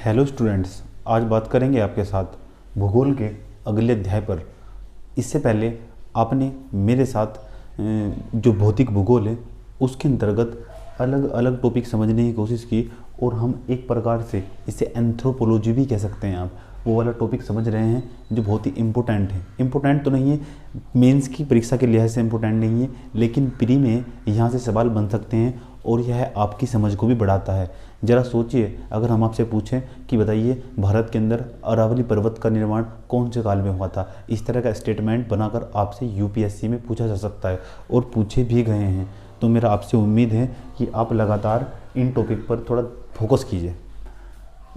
Hello students, आज बात करेंगे आपके साथ भूगोल के अगले अध्याय पर। इससे पहले आपने मेरे साथ जो भौतिक भूगोल है उसके अंतर्गत अलग अलग टॉपिक समझने की कोशिश की और हम एक प्रकार से इसे एंथ्रोपोलॉजी भी कह सकते हैं। आप वो वाला टॉपिक समझ रहे हैं जो बहुत ही इम्पोर्टेंट है। इम्पोर्टेंट तो नहीं है, मेंस की परीक्षा के लिहाज से इम्पोर्टेंट नहीं है, लेकिन प्री में यहाँ से सवाल बन सकते हैं और यह आपकी समझ को भी बढ़ाता है। ज़रा सोचिए, अगर हम आपसे पूछें कि बताइए भारत के अंदर अरावली पर्वत का निर्माण कौन से काल में हुआ था, इस तरह का स्टेटमेंट बनाकर आपसे यूपीएससी में पूछा जा सकता है और पूछे भी गए हैं। तो मेरा आपसे उम्मीद है कि आप लगातार इन टॉपिक पर थोड़ा फोकस कीजिए।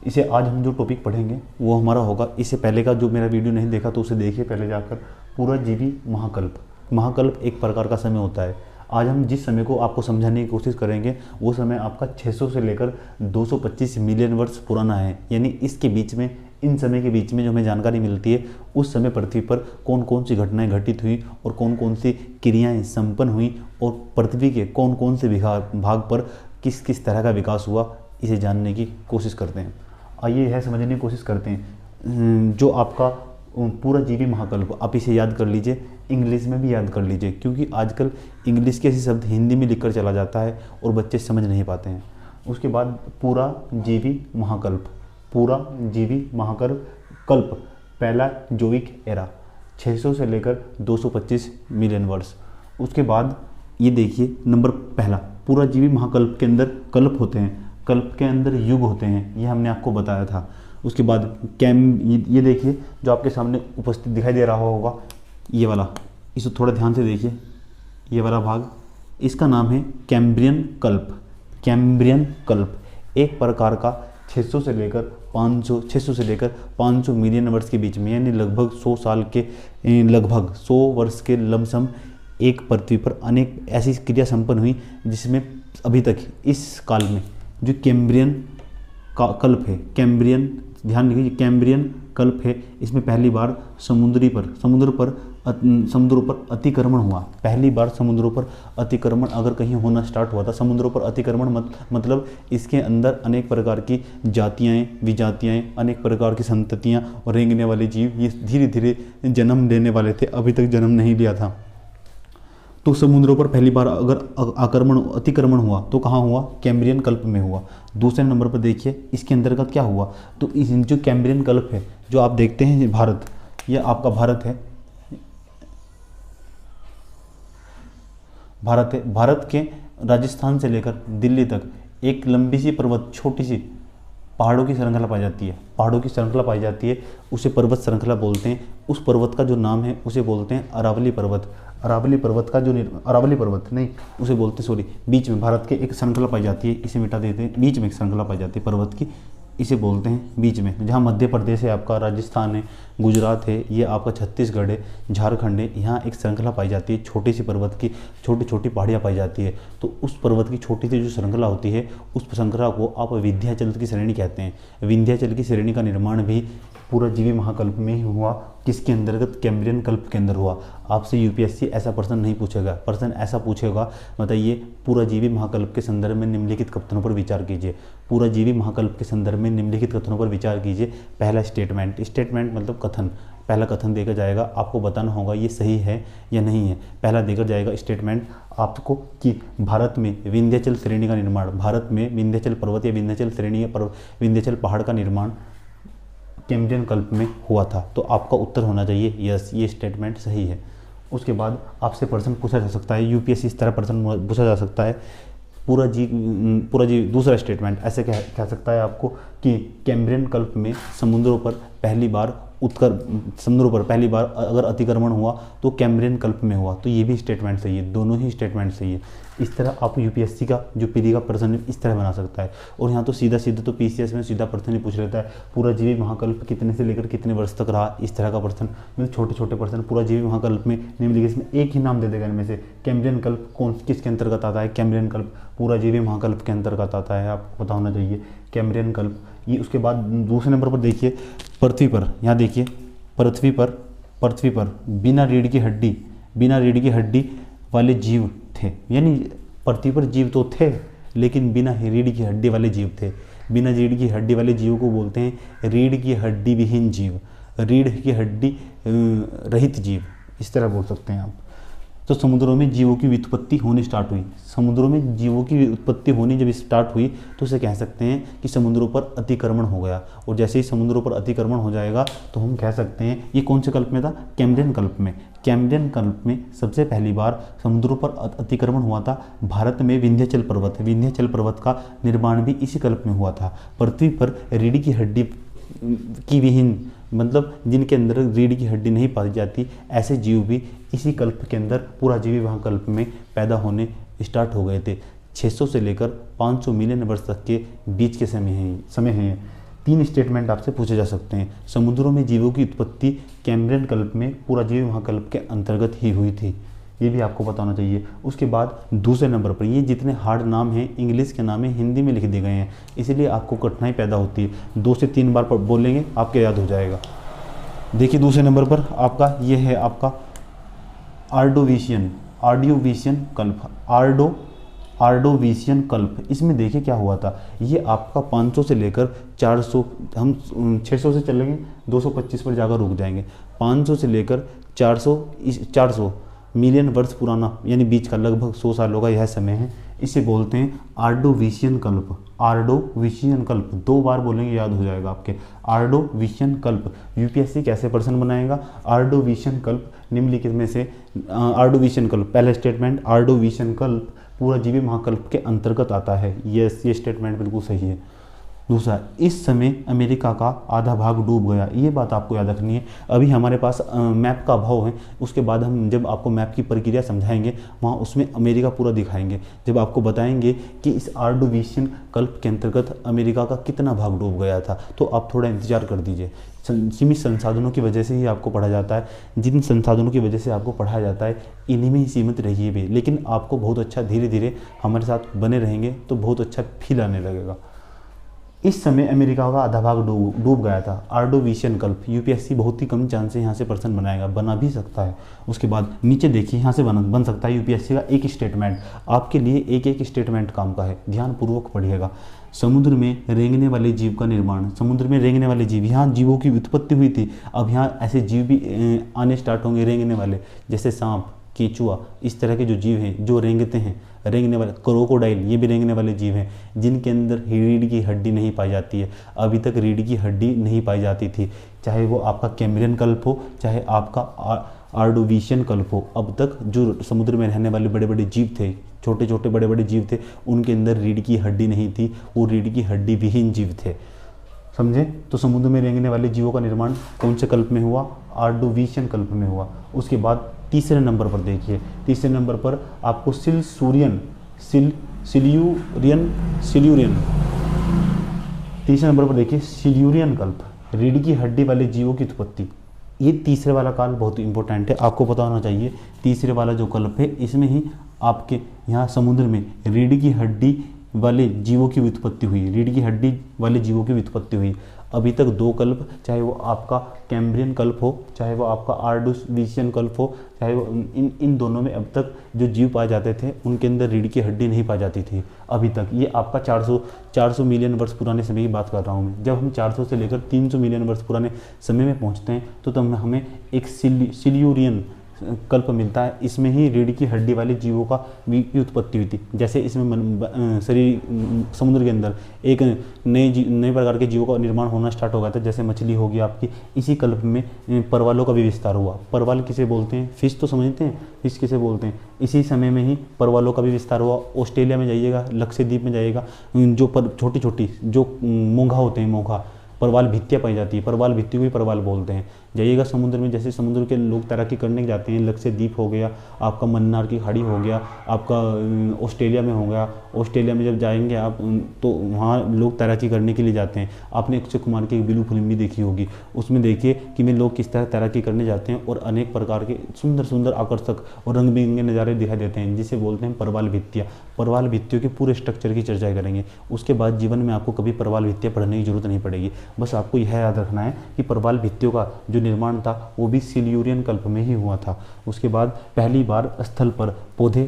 इसे आज हम जो टॉपिक पढ़ेंगे वो हमारा होगा, इससे पहले का जो मेरा वीडियो नहीं देखा तो उसे देखिए पहले जाकर, पूरा जीवी महाकल्प। महाकल्प एक प्रकार का समय होता है। आज हम जिस समय को आपको समझाने की कोशिश करेंगे वो समय आपका 600 से लेकर 225 मिलियन वर्ष पुराना है। यानी इसके बीच में, इन समय के बीच में जो हमें जानकारी मिलती है, उस समय पृथ्वी पर कौन कौन सी घटनाएं घटित हुई और कौन कौन सी क्रियाएं संपन्न हुई और पृथ्वी के कौन कौन से भाग पर किस किस तरह का विकास हुआ, इसे जानने की कोशिश करते हैं। आइए यह समझने की कोशिश करते हैं। जो आपका पूरा जीवी महाकल्प, आप इसे याद कर लीजिए, इंग्लिश में भी याद कर लीजिए, क्योंकि आजकल इंग्लिश के ऐसे शब्द हिंदी में लिखकर चला जाता है और बच्चे समझ नहीं पाते हैं। उसके बाद पूरा जीवी महाकल्प, पूरा जीवी महाकल्प पहला जोइक एरा 600 से लेकर 225 मिलियन वर्ष। उसके बाद ये देखिए नंबर पहला, पूरा जीवी महाकल्प के अंदर कल्प होते हैं, कल्प के अंदर युग होते हैं, ये हमने आपको बताया था। उसके बाद ये देखिए जो आपके सामने उपस्थित दिखाई दे रहा होगा, ये वाला, इसे थोड़ा ध्यान से देखिए, ये वाला भाग, इसका नाम है कैम्ब्रियन कल्प। कैम्ब्रियन कल्प एक प्रकार का 600 से लेकर 500 मिलियन वर्ष के बीच में, यानी लगभग 100 साल के, लगभग 100 वर्ष के लमसम एक पृथ्वी पर अनेक ऐसी क्रिया संपन्न हुई जिसमें अभी तक इस काल में जो कैम्ब्रियन कल्प है, कैम्ब्रियन, ध्यान रखिए, कैम्ब्रियन कल्प है, इसमें पहली बार समुद्रों पर अतिक्रमण हुआ। पहली बार समुद्रों पर अतिक्रमण अगर कहीं होना स्टार्ट हुआ था, समुद्रों पर अतिक्रमण मतलब इसके अंदर अनेक प्रकार की जातियाँ, विजातियाँ, अनेक प्रकार की संततियाँ और रेंगने वाले जीव ये धीरे धीरे जन्म लेने वाले थे, अभी तक जन्म नहीं लिया था। तो समुद्रों पर पहली बार अगर अतिक्रमण हुआ तो कहाँ हुआ? कैम्ब्रियन कल्प में हुआ। दूसरे नंबर पर देखिए इसके अंतर्गत क्या हुआ, तो इस जो कैम्ब्रियन कल्प है, जो आप देखते हैं भारत, यह आपका भारत है, भारत के राजस्थान से लेकर दिल्ली तक एक लंबी सी पर्वत, छोटी सी पहाड़ों की श्रृंखला पाई जाती है, पहाड़ों की श्रृंखला पाई जाती है, उसे पर्वत श्रृंखला बोलते हैं। उस पर्वत का जो नाम है उसे बोलते हैं अरावली पर्वत। अरावली पर्वत का जो अरावली पर्वत नहीं, उसे बोलते, सॉरी, बीच में भारत के एक श्रृंखला पाई जाती है, इसे मिटा देते हैं, बीच में एक श्रृंखला पाई जाती है पर्वत की, इसे बोलते हैं बीच में, जहाँ मध्य प्रदेश है, आपका राजस्थान है, गुजरात है, ये आपका छत्तीसगढ़ है, झारखंड है, यहाँ एक श्रृंखला पाई जाती है, छोटी सी पर्वत की छोटी छोटी पहाड़ियाँ पाई जाती है। तो उस पर्वत की छोटी सी जो श्रृंखला होती है, उस श्रृंखला को आप विंध्याचल की श्रेणी कहते हैं। विंध्याचल की श्रेणी का निर्माण भी पूरा जीवी महाकल्प में ही हुआ। किसके अंतर्गत? कैम्ब्रियन कल्प के अंदर हुआ। आपसे यूपीएससी ऐसा प्रश्न नहीं पूछेगा, प्रश्न ऐसा पूछेगा, बताइए पूरा जीवी महाकल्प के संदर्भ में निम्नलिखित कथनों पर विचार कीजिए। पूरा जीवी महाकल्प के संदर्भ में निम्नलिखित कथनों पर विचार कीजिए। पहला स्टेटमेंट, स्टेटमेंट मतलब कथन, पहला कथन देखा जाएगा, आपको बताना होगा ये सही है या नहीं है। पहला देखा जाएगा स्टेटमेंट आपको कि भारत में विंध्याचल श्रेणी का निर्माण, भारत में विंध्याचल पर्वत या विंध्याचल श्रेणी या विंध्याचल पहाड़ का निर्माण कैम्ब्रियन कल्प में हुआ था। तो आपका उत्तर होना चाहिए यस, ये स्टेटमेंट सही है। उसके बाद आपसे प्रश्न पूछा जा सकता है, यूपीएससी इस तरह प्रश्न पूछा जा सकता है, पूरा जी दूसरा स्टेटमेंट ऐसे कह सकता है आपको कि कैम्ब्रियन कल्प में समुद्रों पर पहली बार अगर अतिक्रमण हुआ तो कैम्ब्रियन कल्प में हुआ। तो ये भी स्टेटमेंट सही है, दोनों ही स्टेटमेंट सही है। इस तरह आप यूपीएससी का जो पीडी का प्रश्न इस तरह बना सकता है। और यहाँ तो सीधा तो पीसीएस में सीधा प्रश्न ही पूछ लेता है, पूरा जीवी महाकल्प कितने से लेकर कितने वर्ष तक रहा, इस तरह का प्रश्न, मतलब छोटे छोटे प्रश्न। पूरा जीवी महाकल्प में निम्नलिखित में एक ही नाम दे देगा इनमें से, कैम्ब्रियन कल्प किसके अंतर्गत आता है? कैम्ब्रियन कल्प पूरा जीवी महाकल्प के अंतर्गत आता है, आपको पता होना चाहिए कैम्ब्रियन कल्प। ये उसके बाद दूसरे नंबर पर देखिए पृथ्वी पर, यहाँ देखिए पृथ्वी पर बिना रीढ़ की हड्डी वाले जीव थे। यानी पृथ्वी पर जीव तो थे लेकिन बिना रीढ़ की हड्डी वाले जीव थे। बिना रीढ़ की हड्डी वाले जीवों को बोलते हैं रीढ़ की हड्डी विहीन जीव, रीढ़ की हड्डी रहित जीव, इस तरह बोल सकते हैं आप। तो समुद्रों में जीवों की व्युत्पत्ति होनी स्टार्ट हुई। समुद्रों में जीवों की उत्पत्ति होनी जब स्टार्ट हुई तो उसे कह सकते हैं कि समुद्रों पर अतिक्रमण हो गया। और जैसे ही समुद्रों पर अतिक्रमण हो जाएगा तो हम कह सकते हैं, ये कौन से कल्प में था? कैम्ब्रियन कल्प में। कैम्ब्रियन कल्प में सबसे पहली बार समुद्रों पर अतिक्रमण हुआ था। भारत में विंध्याचल पर्वत का निर्माण भी इसी कल्प में हुआ था। पृथ्वी पर रीढ़ की हड्डी की विहीन, मतलब जिनके अंदर रीढ़ की हड्डी नहीं पाई जाती, ऐसे जीव भी इसी कल्प के अंदर, पूरा जीवी वहाँ कल्प में पैदा होने स्टार्ट हो गए थे। 600 से लेकर 500 मिलियन वर्ष तक के बीच के समय हैं। 3 स्टेटमेंट आपसे पूछे जा सकते हैं। समुद्रों में जीवों की उत्पत्ति कैम्ब्रियन कल्प में, पूरा जीवी वहाँ कल्प के अंतर्गत ही हुई थी, ये भी आपको पता होना चाहिए। उसके बाद दूसरे नंबर पर, ये जितने हार्ड नाम हैं इंग्लिश के नाम है, हिंदी में लिख दिए गए हैं, इसलिए आपको कठिनाई पैदा होती है। 2 से 3 बार बोलेंगे आपके याद हो जाएगा। देखिए दूसरे नंबर पर आपका ये है आपका आर्डोविशियन कल्प, आर्डोविशियन कल्प। इसमें देखिए क्या हुआ था, ये आपका 500 से लेकर 400, हम 600 से चलेंगे 225 पर जाकर रुक जाएंगे। 500 से लेकर 400 मिलियन वर्ष पुराना, यानी बीच का लगभग 100 सालों का यह समय है। इसे बोलते हैं आर्डोविशियन कल्प। आर्डोविशियन कल्प 2 बार बोलेंगे याद हो जाएगा आपके। आर्डोविशियन कल्प यूपीएससी कैसे प्रश्न बनाएगा? आर्डोविशियन कल्प निम्नलिखित में से, आर्डोविशियन कल्प, पहला स्टेटमेंट आर्डोविशियन कल्प पूरा जीवी महाकल्प के अंतर्गत आता है। यस, ये स्टेटमेंट बिल्कुल सही है। दूसरा, इस समय अमेरिका का आधा भाग डूब गया। ये बात आपको याद रखनी है। अभी हमारे पास मैप का अभाव है, उसके बाद हम जब आपको मैप की प्रक्रिया समझाएंगे वहाँ उसमें अमेरिका पूरा दिखाएंगे, जब आपको बताएंगे कि इस आर्डोविशियन कल्प के अंतर्गत अमेरिका का कितना भाग डूब गया था, तो आप थोड़ा इंतजार कर दीजिए। सीमित संसाधनों की वजह से ही आपको पढ़ा जाता है। जिन संसाधनों की वजह से आपको पढ़ाया जाता है इन्हीं में ही सीमित रहिए भी, लेकिन आपको बहुत अच्छा, धीरे धीरे हमारे साथ बने रहेंगे तो बहुत अच्छा फील आने लगेगा। इस समय अमेरिका का आधा भाग डूब गया था। आर्डोविशियन कल्प यूपीएससी बहुत ही कम चांस से यहाँ से प्रश्न बनाएगा, बना भी सकता है। उसके बाद नीचे देखिए, यहाँ से बन सकता है यूपीएससी का एक स्टेटमेंट। आपके लिए एक स्टेटमेंट काम का है, ध्यानपूर्वक पढ़िएगा। समुद्र में रेंगने वाले जीव का निर्माण। समुद्र में रेंगने वाले जीव, यहाँ जीवों की उत्पत्ति हुई थी, अब यहाँ ऐसे जीव भी आने स्टार्ट होंगे रेंगने वाले, जैसे सांप, केचुआ, इस तरह के जो जीव हैं जो रेंगते हैं, रेंगने वाले। क्रोकोडाइल, ये भी रेंगने वाले जीव हैं जिनके अंदर रीढ़ की हड्डी नहीं पाई जाती है। अभी तक रीढ़ की हड्डी नहीं पाई जाती थी, चाहे वो आपका कैम्ब्रियन कल्प हो, चाहे आपका आर्डोविशियन कल्प हो। अब तक जो समुद्र में रहने वाले बड़े बड़े जीव थे, छोटे छोटे बड़े बड़े जीव थे, उनके अंदर रीढ़ की हड्डी नहीं थी, वो रीढ़ की हड्डी विहीन जीव थे। समझे? तो समुद्र में रेंगने वाले जीवों का निर्माण कौन से कल्प में हुआ? आर्डोविशियन कल्प में हुआ। उसके बाद तीसरे नंबर पर देखिए, तीसरे नंबर पर आपको सिल्यूरियन, तीसरे नंबर पर देखिए सिल्यूरियन कल्प, रीढ़ की हड्डी वाले जीवों की उत्पत्ति। ये तीसरे वाला काल बहुत इंपॉर्टेंट है, आपको पता होना चाहिए। तीसरे वाला जो कल्प है इसमें ही आपके यहाँ समुद्र में रीढ़ की हड्डी वाले जीवों की उत्पत्ति हुई, रीढ़ की हड्डी वाले जीवों की उत्पत्ति हुई। अभी तक 2 कल्प, चाहे वो आपका कैम्ब्रियन कल्प हो, चाहे वो आपका आर्डोविशियन कल्प हो, चाहे वो इन दोनों में अब तक जो जीव पाए जाते थे उनके अंदर रीढ़ की हड्डी नहीं पाई जाती थी अभी तक। ये आपका 400 मिलियन वर्ष पुराने समय की बात कर रहा हूँ मैं। जब हम 400 से लेकर 300 मिलियन वर्ष पुराने समय में पहुँचते हैं तो तब हमें एक सिल्यूरियन कल्प मिलता है। इसमें ही रीढ़ की हड्डी वाले जीवों का की उत्पत्ति हुई थी। जैसे इसमें शरीर समुद्र के अंदर एक नए प्रकार के जीवों का निर्माण होना स्टार्ट हो गया था, जैसे मछली होगी आपकी। इसी कल्प में परवालों का भी विस्तार हुआ। परवाल किसे बोलते हैं? फिश तो समझते हैं, फिश किसे बोलते हैं? इसी समय में ही परवालों का भी विस्तार हुआ। ऑस्ट्रेलिया में जाइएगा, लक्षद्वीप में जाइएगा, जो छोटी छोटी जो मोंघा होते हैं, मोंघा परवाल भित्तियाँ पाई जाती है, परवाल भित्तियों को भी परवाल बोलते हैं। जाइएगा समुद्र में, जैसे समुद्र के लोग तैराकी करने जाते हैं, लक्षद्वीप हो गया, आपका मन्नार की खाड़ी हो गया, आपका ऑस्ट्रेलिया में हो गया। ऑस्ट्रेलिया में जब जाएंगे आप तो वहाँ लोग तैराकी करने के लिए जाते हैं। आपने अक्षय कुमार की एक ब्लू फिल्म भी देखी होगी, उसमें देखिए कि में लोग किस तरह तैराकी करने जाते हैं और अनेक प्रकार के सुंदर सुंदर आकर्षक और रंग बिरंगे नज़ारे दिखाई देते हैं, जिसे बोलते हैं परवाल भित्तियाँ। परवाल भित्तियों के पूरे स्ट्रक्चर की चर्चा करेंगे। उसके बाद जीवन में आपको कभी परवाल भित्तियाँ पढ़ने की जरूरत नहीं पड़ेगी। बस आपको यह याद रखना है कि परवाल भित्तियों का जो निर्माण था वो भी सिल्यूरियन कल्प में ही हुआ था। उसके बाद पहली बार स्थल पर पौधे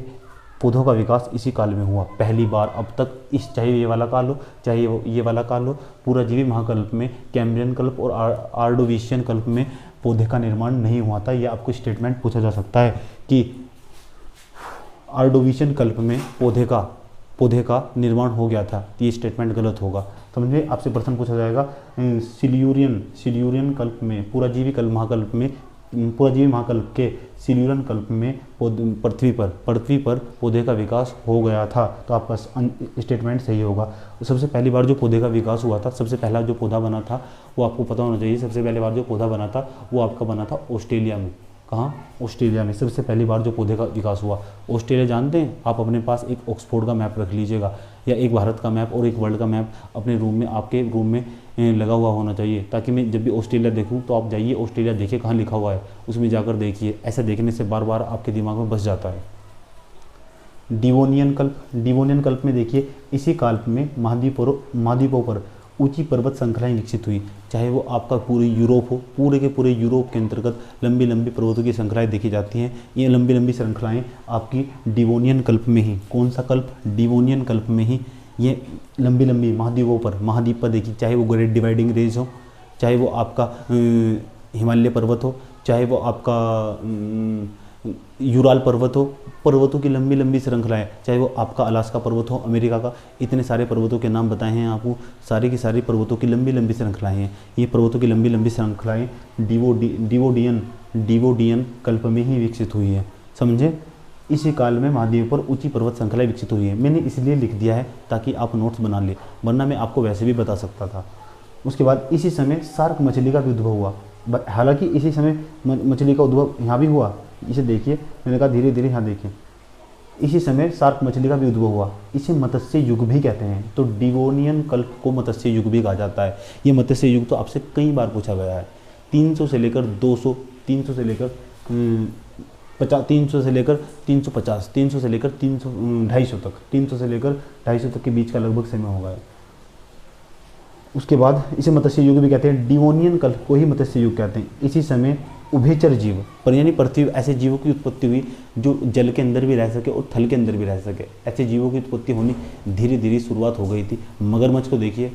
पौधों का विकास इसी काल में हुआ पहली बार अब तक। इस चाहे ये वाला काल हो चाहे ये वाला काल हो, पूरा जीवी महाकल्प में, कैम्ब्रियन कल्प और आर्डोविशियन कल्प में पौधे का निर्माण नहीं हुआ था। यह आपको स्टेटमेंट पूछा जा सकता है कि आर्डोविशियन कल्प में पौधे का निर्माण हो गया था, तो ये स्टेटमेंट गलत होगा। समझिए, आपसे प्रश्न पूछा जाएगा सिल्यूरियन कल्प में, पूराजीवी महाकल्प के सिल्यूरियन कल्प में पृथ्वी पर पौधे का विकास हो गया था, तो आपका स्टेटमेंट सही होगा। सबसे पहली बार जो पौधे का विकास हुआ था, सबसे पहला जो पौधा बना था वो आपको पता होना चाहिए। सबसे पहली बार जो पौधा बना था वो आपका बना था ऑस्ट्रेलिया में। कहाँ? ऑस्ट्रेलिया में सबसे पहली बार जो पौधे का विकास हुआ। ऑस्ट्रेलिया जानते हैं आप? अपने पास एक ऑक्सफोर्ड का मैप रख लीजिएगा, या एक भारत का मैप और एक वर्ल्ड का मैप अपने रूम में, आपके रूम में लगा हुआ होना चाहिए, ताकि मैं जब भी ऑस्ट्रेलिया देखूं तो आप जाइए ऑस्ट्रेलिया देखिए कहाँ लिखा हुआ है, उसमें जाकर देखिए। ऐसा देखने से बार बार आपके दिमाग में बस जाता है। डिवोनियन कल्प में देखिए, इसी काल्प में महाद्वीपों पर ऊंची पर्वत श्रृंखलाएं विकसित हुई। चाहे वो आपका पूरी यूरोप हो, पूरे के पूरे यूरोप के अंतर्गत लंबी लंबी पर्वतों की श्रृंखलाएं देखी जाती हैं। ये लंबी लंबी श्रृंखलाएं आपकी डिवोनियन कल्प में ही, कौन सा कल्प? डिवोनियन कल्प में ही ये लंबी लंबी महाद्वीप पर देखी। चाहे वो ग्रेट डिवाइडिंग रेंज हो, चाहे वो आपका हिमालय पर्वत हो, चाहे वो आपका यूराल पर्वत हो, पर्वतों की लंबी लंबी श्रृंखलाएं, चाहे वो आपका अलास्का पर्वत हो अमेरिका का, इतने सारे पर्वतों के नाम बताए हैं आपको। सारी की सारी पर्वतों की लंबी लंबी श्रृंखलाएं हैं। ये पर्वतों की लंबी लंबी श्रृंखलाएं डिवोडियन कल्प में ही विकसित हुई है। समझे? इसी काल में महाद्वीप पर ऊंची पर्वत श्रृंखलाएं विकसित हुई है। मैंने इसलिए लिख दिया है ताकि आप नोट्स बना ले, वरना मैं आपको वैसे भी बता सकता था। उसके बाद इसी समय शार्क मछली का भी उद्भव हुआ। हालांकि इसी समय मछली का उद्भव यहाँ भी हुआ, इसे देखिए, मैंने कहा धीरे धीरे यहाँ देखिए। इसी समय शार्क मछली का भी उद्भव हुआ। इसे मत्स्य युग भी कहते हैं। तो डिवोनियन कल्प को मत्स्य युग भी कहा जाता है। ये मत्स्य युग तो आपसे कई बार पूछा गया है। 300 से लेकर 200, 300 से लेकर 50, 300 से लेकर 350, 300 से लेकर 250 तक, 300 से लेकर 250 तक के बीच का लगभग समय होगा। उसके बाद इसे मत्स्य युग भी कहते हैं। डिवोनियन कल्प को ही मत्स्य युग कहते हैं। इसी समय उभयचर जीव पर, यानी पृथ्वी, ऐसे जीवों की उत्पत्ति हुई जो जल के अंदर भी रह सके और थल के अंदर भी रह सके। ऐसे जीवों की उत्पत्ति होनी धीरे धीरे शुरुआत हो गई थी। मगरमच्छ को देखिए,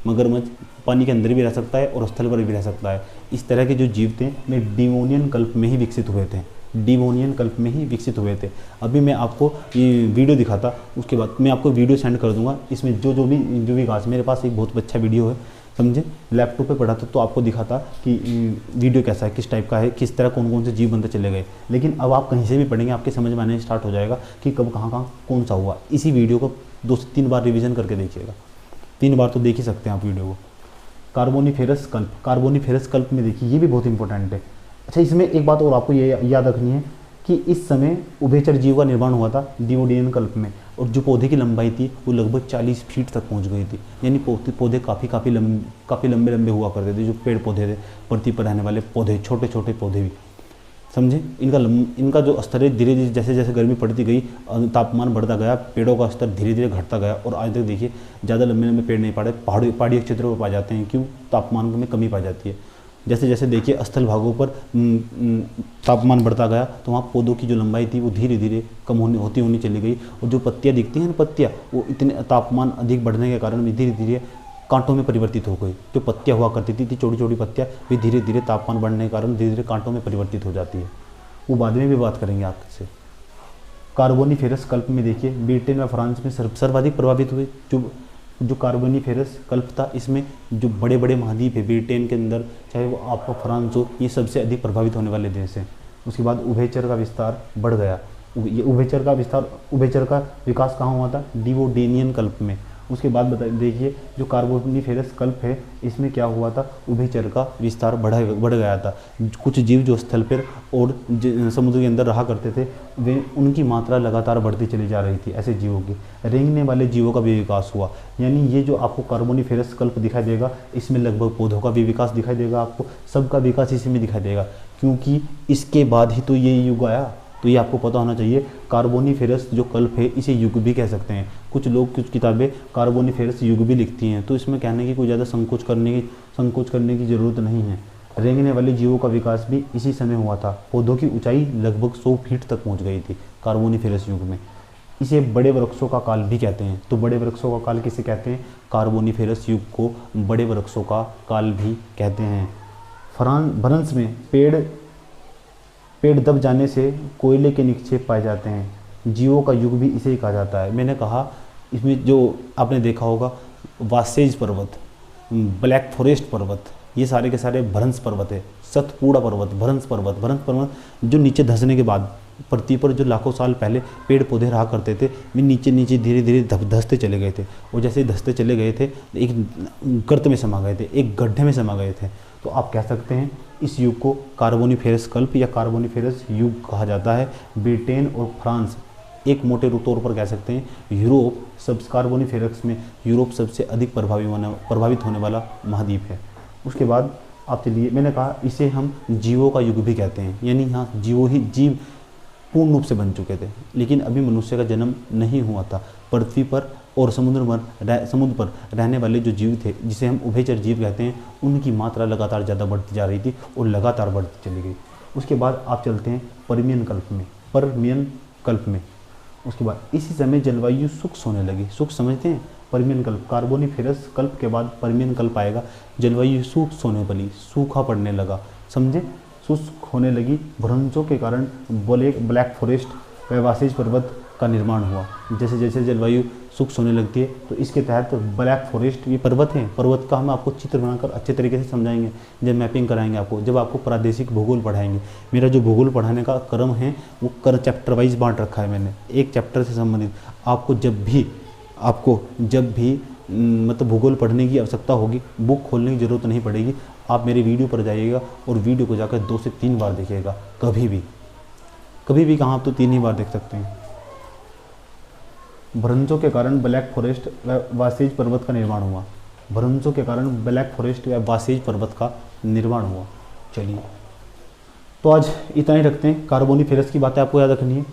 मगरमच्छ पानी के अंदर भी रह सकता है और स्थल पर भी रह सकता है। इस तरह के जो जीव थे वे डिवोनियन कल्प में ही विकसित हुए थे। डिवोनियन कल्प में ही विकसित हुए थे। अभी मैं आपको ये वीडियो दिखाता, उसके बाद मैं आपको वीडियो सेंड कर दूंगा। इसमें जो भी विकास, मेरे पास एक बहुत अच्छा वीडियो है, समझे, लैपटॉप पे पढ़ा था तो आपको दिखाता कि वीडियो कैसा है, किस टाइप का है, किस तरह कौन कौन से जीव बनते चले गए। लेकिन अब आप कहीं से भी पढ़ेंगे आपके समझ में आने स्टार्ट हो जाएगा कि कब कहाँ कौन सा हुआ। इसी वीडियो को 2 से 3 बार रिविजन करके देखिएगा। 3 बार तो देख ही सकते हैं आप वीडियो को। कार्बोनिफेरस कल्प में देखिए, ये भी बहुत इंपॉर्टेंट है। अच्छा, इसमें एक बात और आपको ये याद रखनी है कि इस समय उभयचर जीव का निर्माण हुआ था डिवोडियन कल्प में, और जो पौधे की लंबाई थी वो लगभग 40 फीट तक पहुंच गई थी। यानी पौधे काफ़ी लंबे हुआ करते थे। जो पेड़ पौधे थे, पृथ्वी पर रहने वाले पौधे, छोटे छोटे पौधे भी, समझे, इनका जो स्तर है धीरे धीरे जैसे जैसे गर्मी पड़ती गई, तापमान बढ़ता गया, पेड़ों का स्तर धीरे धीरे घटता गया, और आज तक देखिए ज़्यादा लंबे लंबे पेड़ नहीं पाए, पहाड़ी क्षेत्रों में पाए जाते हैं। क्यों? तापमान में कमी पाई जाती है। जैसे जैसे देखिए स्थल भागों पर तापमान बढ़ता गया तो वहाँ पौधों की जो लंबाई थी वो धीरे धीरे कम होती चली गई, और जो पत्तियाँ दिखती हैं पत्तियाँ, वो इतने तापमान अधिक बढ़ने के कारण भी धीरे धीरे कांटों में परिवर्तित हो गई। जो पत्तियाँ हुआ करती थी छोटी छोटी पत्तियाँ, वे धीरे धीरे तापमान बढ़ने के कारण धीरे धीरे कांटों में परिवर्तित हो जाती है। वो बाद में भी बात करेंगे आपसे। कार्बोनिफेरस कल्प में देखिए, ब्रिटेन व फ्रांस में सर्वाधिक प्रभावित हुए जो कार्बोनिफेरस कल्प था। इसमें जो बड़े बड़े महाद्वीप है ब्रिटेन के अंदर, चाहे वो आपका फ्रांस हो, ये सबसे अधिक प्रभावित होने वाले देश हैं। उसके बाद उभयचर का विस्तार बढ़ गया। ये उभयचर का विकास कहाँ हुआ था? डिवोडियन कल्प में। उसके बाद देखिए जो कार्बोनिफेरस कल्प है, इसमें क्या हुआ था? उभयचर का विस्तार बढ़ गया था। कुछ जीव जो स्थल पर और समुद्र के अंदर रहा करते थे, वे उनकी मात्रा लगातार बढ़ती चली जा रही थी। ऐसे जीवों की, रेंगने वाले जीवों का भी विकास हुआ। यानी ये जो आपको कार्बोनिफेरस कल्प दिखाई देगा, इसमें लगभग पौधों का भी विकास दिखाई देगा, आपको सबका विकास इसी में दिखाई देगा, क्योंकि इसके बाद ही तो ये युग आया। तो ये आपको पता होना चाहिए। कार्बोनिफेरस जो कल्प है, इसे युग भी कह सकते हैं। कुछ लोग कुछ किताबें कार्बोनिफेरस युग भी लिखती हैं, तो इसमें कहने की कोई ज़्यादा संकोच करने की ज़रूरत नहीं है। रेंगने वाले जीवों का विकास भी इसी समय हुआ था। पौधों की ऊंचाई लगभग 100 फीट तक पहुंच गई थी कार्बोनिफेरस युग में। इसे बड़े वृक्षों का काल भी कहते हैं। तो बड़े वृक्षों का काल किसे कहते हैं? कार्बोनिफेरस युग को बड़े वृक्षों का काल भी कहते हैं। भ्रंश में पेड़ दब जाने से कोयले के निक्षेप पाए जाते हैं। जीवों का युग भी इसे ही कहा जाता है। मैंने कहा इसमें जो आपने देखा होगा वासेज पर्वत, ब्लैक फॉरेस्ट पर्वत, ये सारे के सारे भ्रंश पर्वत है। सतपुड़ा पर्वत, भ्रंश पर्वत जो नीचे धंसने के बाद पृथ्वी पर जो लाखों साल पहले पेड़ पौधे रहा करते थे, वे नीचे नीचे धीरे धीरे धंसते चले गए थे। और जैसे धंसते चले गए थे एक गर्त में समा गए थे, एक गड्ढे में समा गए थे। तो आप कह सकते हैं इस युग को कार्बोनिफेरस कल्प या कार्बोनिफेरस युग कहा जाता है। ब्रिटेन और फ्रांस एक मोटे तौर पर कह सकते हैं यूरोप कार्बोनिफेरस में यूरोप सबसे अधिक प्रभावित होने वाला महाद्वीप है। उसके बाद आप चलिए, मैंने कहा इसे हम जीवों का युग भी कहते हैं, यानी यहाँ जीव पूर्ण रूप से बन चुके थे, लेकिन अभी मनुष्य का जन्म नहीं हुआ था। पृथ्वी पर और समुद्र पर रहने वाले जो जीव थे, जिसे हम उभयचर जीव कहते हैं, उनकी मात्रा लगातार ज़्यादा बढ़ती जा रही थी और लगातार बढ़ती चली गई। उसके बाद आप चलते हैं पर्मियन कल्प में। उसके बाद इसी समय जलवायु शुष्क होने लगी। शुष्क समझते हैं? पर्मियन कल्प, कार्बोनिफेरस कल्प के बाद पर्मियन कल्प आएगा। जलवायु शुष्क होने वाली, सूखा पड़ने लगा, समझे, शुष्क होने लगी। भ्रंशों के कारण ब्लैक फॉरेस्ट व वासेज पर्वत का निर्माण हुआ। जैसे जैसे जलवायु शुष्क होने लगती है तो इसके तहत ब्लैक फॉरेस्ट, ये पर्वत हैं, पर्वत का हम आपको चित्र बनाकर अच्छे तरीके से समझाएंगे जब मैपिंग कराएंगे आपको, जब आपको प्रादेशिक भूगोल पढ़ाएंगे। मेरा जो भूगोल पढ़ाने का क्रम है वो चैप्टर वाइज बांट रखा है मैंने, एक चैप्टर से संबंधित। आपको जब भी मतलब भूगोल पढ़ने की आवश्यकता होगी, बुक खोलने की ज़रूरत नहीं पड़ेगी। आप मेरे वीडियो पर जाइएगा और वीडियो को जाकर 2 से 3 बार देखिएगा। कभी भी कहाँ, आप तो 3 ही बार देख सकते हैं। भ्रंशों के कारण ब्लैक फॉरेस्ट व वासेज पर्वत का निर्माण हुआ। भ्रंशों के कारण ब्लैक फॉरेस्ट व वासेज पर्वत का निर्माण हुआ। चलिए, तो आज इतना ही रखते हैं। कार्बोनिफेरस की बातें आपको याद रखनी है,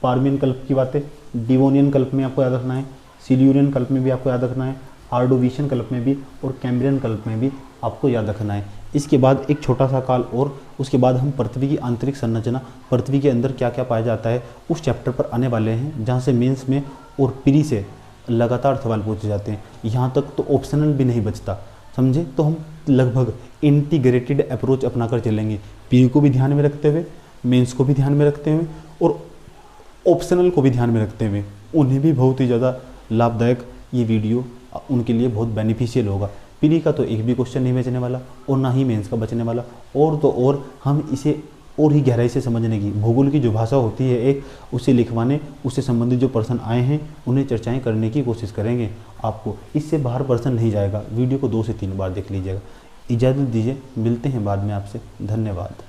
पर्मियन कल्प की बातें, डिवोनियन कल्प में आपको याद रखना है, सिल्यूरियन कल्प में भी आपको याद रखना है, ऑर्डोविशियन कल्प में भी और कैम्ब्रियन कल्प में भी आपको याद रखना है। इसके बाद एक छोटा सा काल और उसके बाद हम पृथ्वी की आंतरिक संरचना, पृथ्वी के अंदर क्या क्या पाया जाता है, उस चैप्टर पर आने वाले हैं, जहाँ से मेंस में और प्री से लगातार सवाल पूछे जाते हैं। यहाँ तक तो ऑप्शनल भी नहीं बचता, समझे। तो हम लगभग इंटीग्रेटेड अप्रोच अपनाकर चलेंगे, प्री को भी ध्यान में रखते हुए, मेंस को भी ध्यान में रखते हुए और ऑप्शनल को भी ध्यान में रखते हुए। उन्हें भी बहुत ही ज़्यादा लाभदायक ये वीडियो उनके लिए बहुत बेनिफिशियल होगा। प्री का तो एक भी क्वेश्चन नहीं बचने वाला और ना ही मेंस का बचने वाला। और तो और हम इसे और ही गहराई से समझने की, भूगोल की जो भाषा होती है एक, उसे लिखवाने, उससे संबंधित जो पर्सन आए हैं उन्हें चर्चाएं करने की कोशिश करेंगे। आपको इससे बाहर पर्सन नहीं जाएगा। वीडियो को 2 से 3 बार देख लीजिएगा। इजाज़त दीजिए, मिलते हैं बाद में आपसे। धन्यवाद।